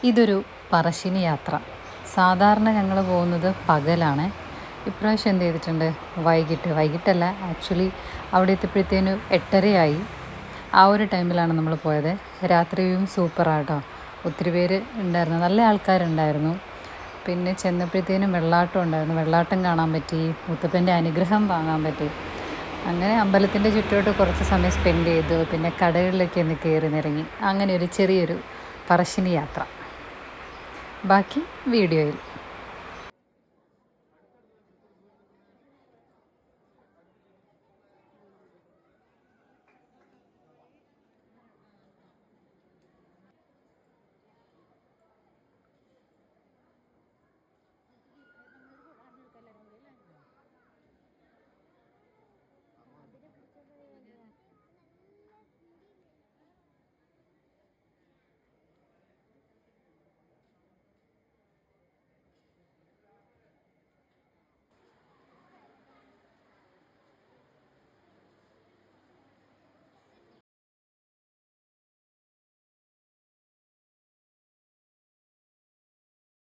ഇതൊരു പറശ്ശിനി യാത്ര. സാധാരണ ഞങ്ങൾ പോകുന്നത് പകലാണ്. ഇപ്രാവശ്യം എന്ത് ചെയ്തിട്ടുണ്ട്, വൈകിട്ടല്ല ആക്ച്വലി അവിടെ എത്തിയപ്പോഴത്തേനും 8:30 ആ ഒരു ടൈമിലാണ് നമ്മൾ പോയത്. രാത്രിയും സൂപ്പറാട്ടോ, ഒത്തിരി പേര് ഉണ്ടായിരുന്നു, നല്ല ആൾക്കാരുണ്ടായിരുന്നു. പിന്നെ ചെന്നപ്പോഴത്തേനും വെള്ളാട്ടം ഉണ്ടായിരുന്നു, വെള്ളാട്ടം കാണാൻ പറ്റി, മുത്തപ്പൻ്റെ അനുഗ്രഹം വാങ്ങാൻ പറ്റി. അങ്ങനെ അമ്പലത്തിൻ്റെ ചുറ്റോട്ട് കുറച്ച് സമയം സ്പെൻഡ് ചെയ്തു. പിന്നെ കടകളിലേക്ക് ഒന്ന് കയറി നിറങ്ങി. അങ്ങനെ ഒരു ചെറിയൊരു പറശ്ശിനി യാത്ര. ബാക്കി വീഡിയോയിൽ.